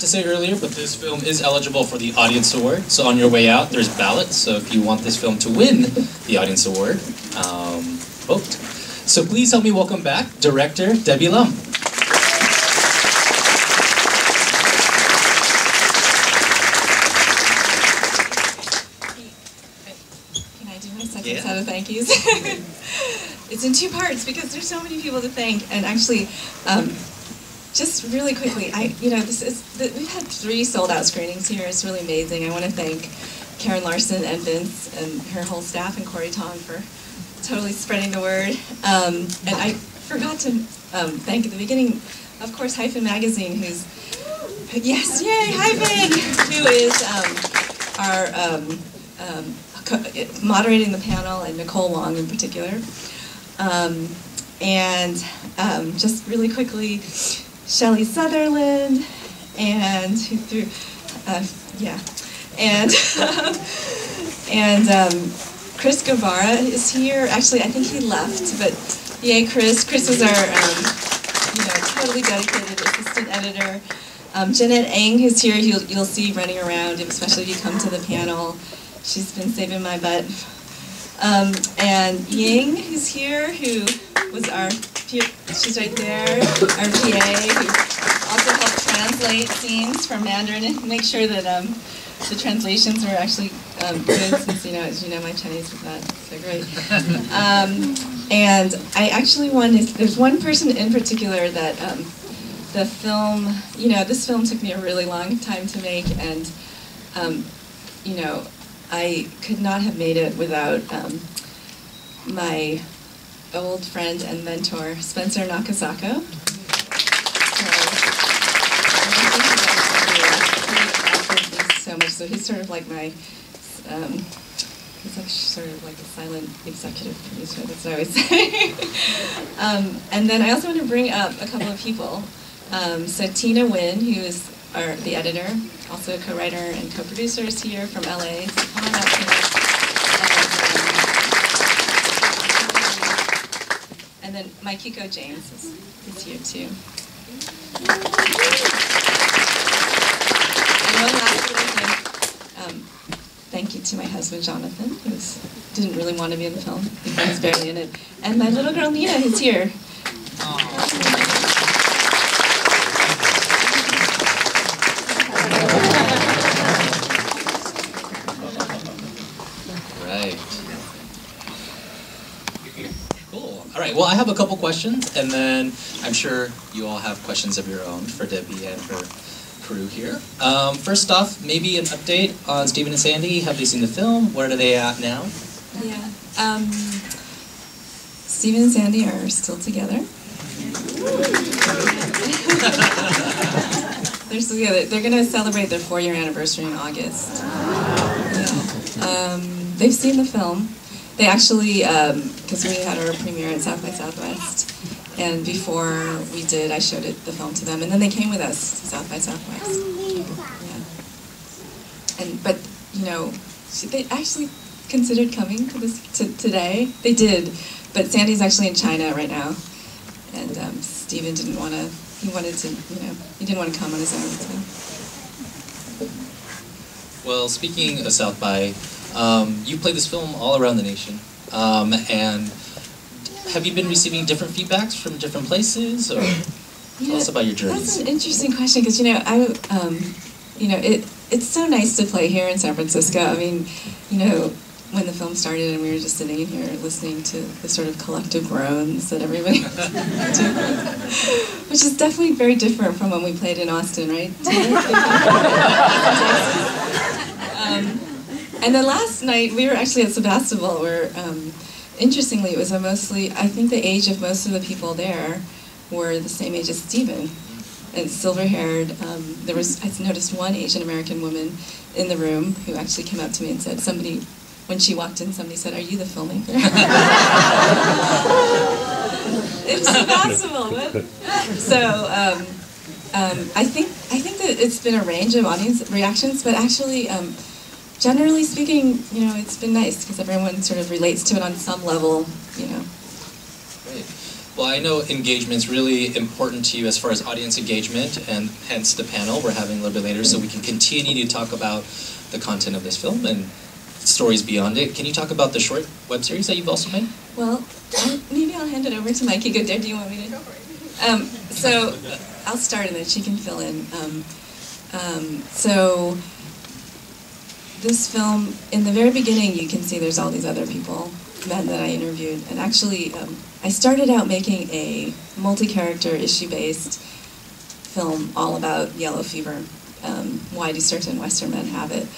to say earlier, but this film is eligible for the Audience Award. So on your way out, there's ballots. So if you want this film to win the Audience Award, vote. So please help me welcome back director Debbie Lum. Can I do my second set of thank yous? It's in two parts because there's so many people to thank, and actually. Just really quickly, we've had 3 sold-out screenings here. It's really amazing. I want to thank Karen Larson and Vince and her whole staff and Corey Tong for totally spreading the word. And I forgot to thank at the beginning, of course, Hyphen Magazine, who's Hyphen, who is moderating the panel, and Nicole Wong in particular. Just really quickly. Shelley Sutherland, and who threw, Chris Guevara is here. Actually, I think he left, but yay, Chris. Chris was our, totally dedicated assistant editor. Jeanette Eng, who's here, you'll see running around, especially if you come to the panel. She's been saving my butt. And Ying, who's here, who was she's right there, our PA, who also helped translate scenes from Mandarin and make sure that the translations were actually good, since, as you know, my Chinese was not so great. And I actually there's one person in particular that the film, this film took me a really long time to make, and, I could not have made it without my old friend and mentor, Spencer Nakasako. So much. So he's sort of like my, he's like sort of like a silent executive producer. That's what I always say. And then I also want to bring up a couple of people. So Tina Nguyen, who is the editor, also a co-writer and co-producer, is here from LA. So come on up, Tina. And then Mikiko James is here too. And one last little thing. Thank you to my husband Jonathan, who didn't really want to be in the film. He was barely in it. And my little girl Nina, who's here. Well, I have a couple questions, and then I'm sure you all have questions of your own for Debbie and her crew here. First off, maybe an update on Steven and Sandy. Have they seen the film? Where are they at now? Yeah. Steven and Sandy are still together. They're still together. They're going to celebrate their 4-year anniversary in August. Yeah. They've seen the film. They actually, because we had our premiere at South by Southwest, and before we did, I showed the film to them, and then they came with us to South by Southwest. Yeah. But they actually considered coming to today. They did, but Sandy's actually in China right now, and Steven didn't want to. He wanted to, he didn't want to come on his own. So. Well, speaking of South by. You play this film all around the nation, and have you been receiving different feedbacks from different places, or tell us about your journeys? That's an interesting question, because it's so nice to play here in San Francisco. I mean, when the film started and we were just sitting in here listening to the sort of collective groans that everybody was doing, which is definitely very different from when we played in Austin, right? And then last night, we were actually at Sebastopol, where, interestingly, it was mostly, I think the age of most of the people there were the same age as Steven, and silver-haired. I noticed one Asian American woman in the room who actually came up to me and said, when she walked in, somebody said, "Are you the filmmaker?" It's Sebastopol. So, I think that it's been a range of audience reactions, but actually, generally speaking, it's been nice because everyone sort of relates to it on some level, Great. Well, I know engagement's really important to you as far as audience engagement, and hence the panel we're having a little bit later, so we can continue to talk about the content of this film and stories beyond it. Can you talk about the short web series that you've also made? Well, maybe I'll hand it over to Mikey Goodare. Do you want me to? Go for it. So I'll start and then she can fill in. So this film, in the very beginning, you can see there's all these other people, men that I interviewed, and actually I started out making a multi-character, issue-based film all about yellow fever. Why do certain Western men have it?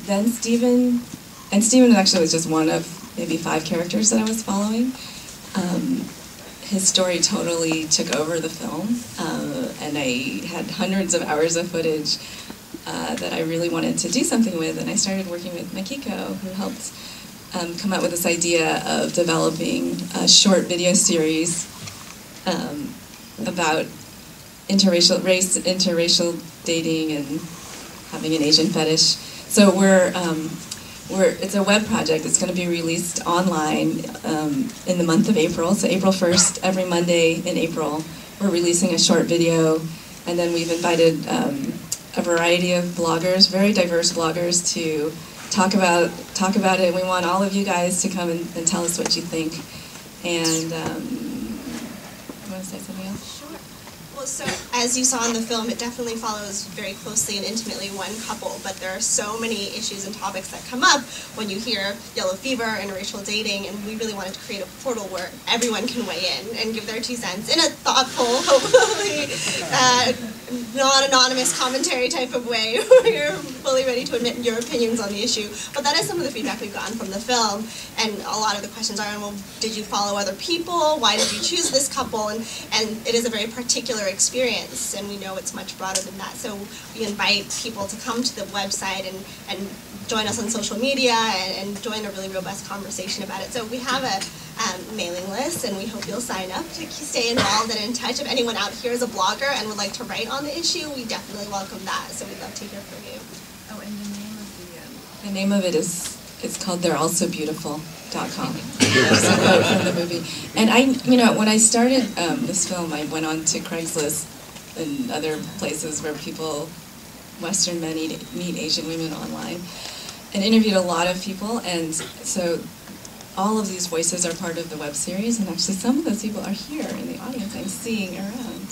Then Stephen actually was just one of maybe 5 characters that I was following. His story totally took over the film, and I had hundreds of hours of footage that I really wanted to do something with, and I started working with Makiko, who helped come up with this idea of developing a short video series about interracial dating and having an Asian fetish. So it's a web project. It's going to be released online in the month of April. So April 1st, every Monday in April, we're releasing a short video, and then we've invited a variety of bloggers, very diverse bloggers, to talk about it. We want all of you guys to come and tell us what you think. And you want to say something else? Sure. Well, so as you saw in the film, it definitely follows very closely and intimately one couple, but there are so many issues and topics that come up when you hear yellow fever, interracial dating, and we really wanted to create a portal where everyone can weigh in and give their 2 cents in a thoughtful, hopefully non-anonymous commentary type of way where you're fully ready to admit your opinions on the issue. But that is some of the feedback we've gotten from the film, and a lot of the questions are, well, did you follow other people? Why did you choose this couple? And it is a very particular experience, and we know it's much broader than that. So we invite people to come to the website and join us on social media and join a really robust conversation about it. So we have a mailing list, and we hope you'll sign up to stay involved and in touch. If anyone out here is a blogger and would like to write on the issue, we definitely welcome that. So we'd love to hear from you. Oh, and the name of it is, it's called They'reAlsoBeautiful.com. It's a quote from the movie. And when I started this film, I went on to Craigslist and other places where Western men meet Asian women online, and interviewed a lot of people. And so all of these voices are part of the web series, and actually some of those people are here in the audience I'm seeing around.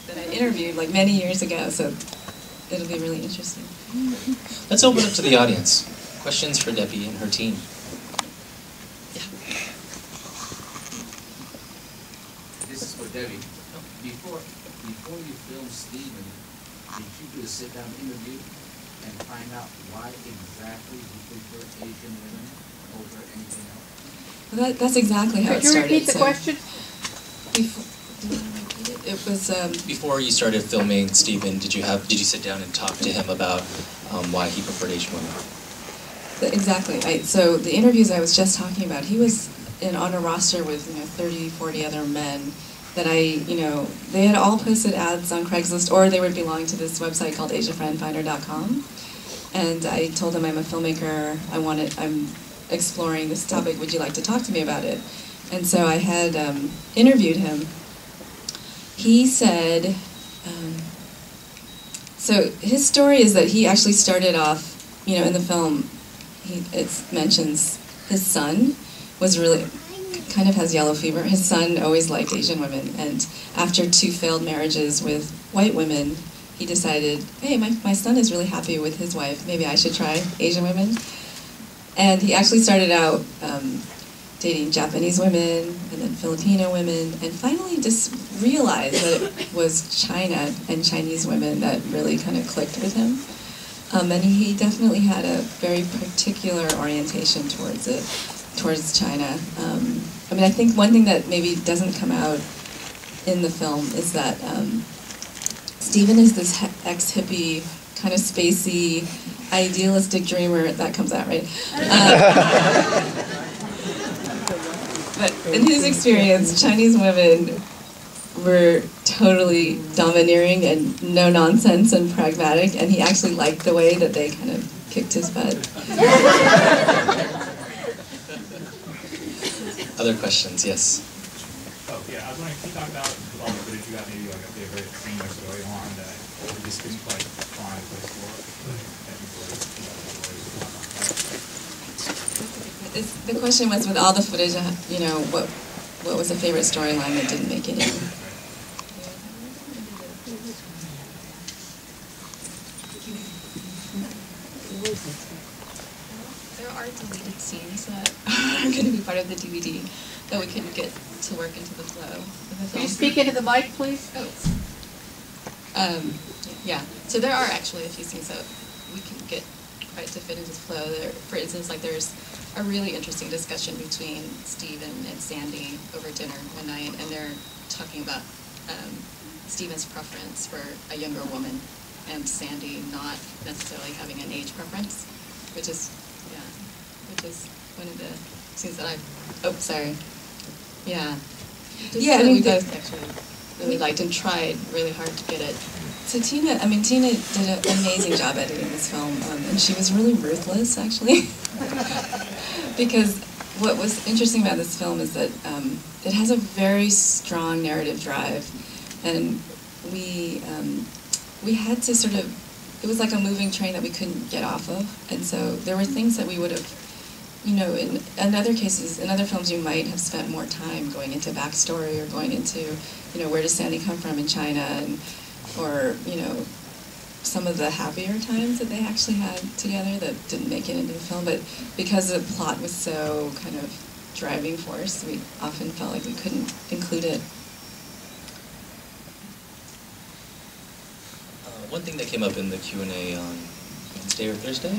That I interviewed like many years ago, so it'll be really interesting. Let's open up to the audience. Questions for Debbie and her team. Yeah. This is for Debbie. Before you filmed Stephen, did you do a sit-down interview and find out why exactly you prefer Asian women over anything else? Well, that's exactly how it started. Could you repeat the question? It was Before you started filming Stephen, did you sit down and talk to him about why he preferred Asian women? Exactly. So the interviews I was just talking about, he was on a roster with 30, 40 other men that they had all posted ads on Craigslist, or they would belong to this website called AsiaFriendFinder.com. And I told him I'm a filmmaker. I'm exploring this topic. Would you like to talk to me about it? And so I had interviewed him. He said, so his story is that he actually started off, in the film, it mentions his son was really, kind of has yellow fever. His son always liked Asian women, and after 2 failed marriages with white women, he decided, hey, my son is really happy with his wife, maybe I should try Asian women. And he actually started out dating Japanese women, and then Filipino women, and finally just realized that it was China and Chinese women that really kind of clicked with him. And he definitely had a very particular orientation towards China. I think one thing that maybe doesn't come out in the film is that Stephen is this ex-hippie, kind of spacey, idealistic dreamer. That comes out, right? But in his experience, Chinese women were totally domineering and no-nonsense and pragmatic, and he actually liked the way that they kind of kicked his butt. Other questions? Yes. Oh, yeah, I was wondering, can you talk about all the footage you got, maybe like a favorite scene or storyline that you just couldn't quite find a place for, that you were, The question was, with all the footage, you know, what was a favorite storyline that didn't make it in? There are deleted scenes that are going to be part of the DVD that we couldn't get to work into the flow of the film. Can you speak into the mic, please? Oh. Yeah. So there are actually a few scenes that we couldn't get quite to fit into the flow. There, for instance, like there's a really interesting discussion between Stephen and Sandy over dinner one night, and they're talking about Stephen's preference for a younger woman, and Sandy not necessarily having an age preference, which is one of the scenes that we both actually really liked and tried really hard to get it. So Tina did an amazing job editing this film, and she was really ruthless, actually. Because what was interesting about this film is that it has a very strong narrative drive, and we had to sort of, it was like a moving train that we couldn't get off of, and so there were things that we would have, you know, in other cases, in other films you might have spent more time going into backstory or going into, you know, where does Sandy come from in China, and or, you know, some of the happier times that they actually had together that didn't make it into the film, but because the plot was so kind of driving force, we often felt like we couldn't include it. One thing that came up in the Q&A on Wednesday or Thursday,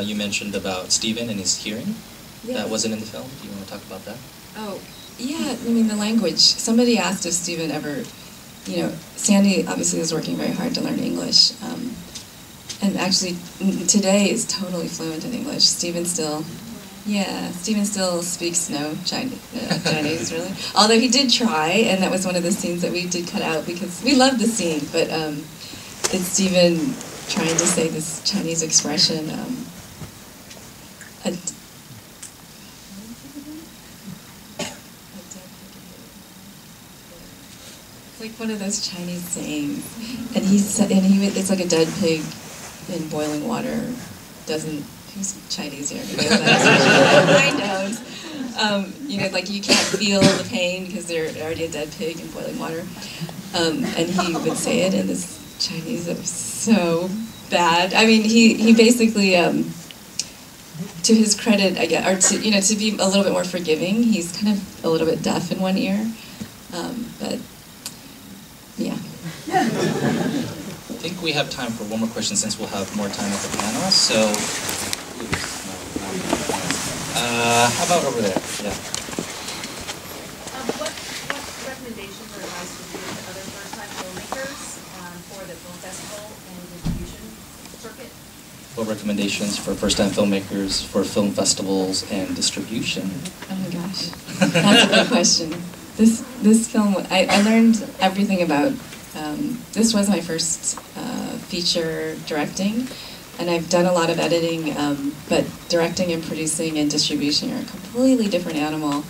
you mentioned about Stephen and his hearing. Yes. That wasn't in the film. Do you want to talk about that? Oh, yeah, I mean, the language. Somebody asked if Stephen ever, you know, Sandy obviously was working very hard to learn English, and actually today is totally fluent in English. Stephen still speaks no Chinese really. Although he did try, and that was one of the scenes that we did cut out because we loved the scene, but it's Stephen trying to say this Chinese expression. It's like one of those Chinese sayings, and it's like a dead pig in boiling water. Who's Chinese here? I know. You know, like you can't feel the pain because they're already a dead pig in boiling water. And he would say it in this Chinese that was so bad. I mean, he basically, to his credit, I guess, or to be a little bit more forgiving, he's kind of a little bit deaf in one ear. But yeah. I think we have time for one more question since we'll have more time at the panel. So, how about over there? Yeah. What recommendations or advice would you give to other first-time filmmakers for the film festival and distribution circuit? What recommendations for first-time filmmakers for film festivals and distribution? Oh my gosh, that's a good question. This film, I learned everything about. This was my first feature directing, and I've done a lot of editing, but directing and producing and distribution are a completely different animal.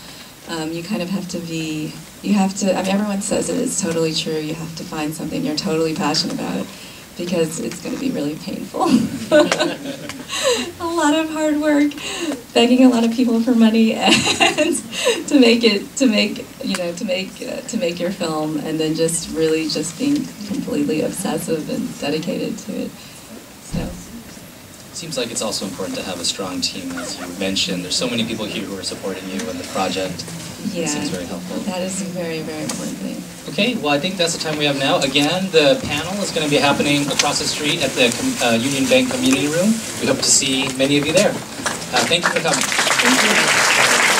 You kind of have to be, I mean, everyone says it is totally true, you have to find something you're totally passionate about, because it's going to be really painful. A lot of hard work, begging a lot of people for money, and to make your film, and then just really just being completely obsessive and dedicated to it. So. Seems like it's also important to have a strong team, as you mentioned. There's so many people here who are supporting you in the project. Yeah, it seems very helpful. That is a very, very important thing. Okay, well, I think that's the time we have now. Again, the panel is going to be happening across the street at the Union Bank Community Room. We hope to see many of you there. Thank you for coming. Thank you.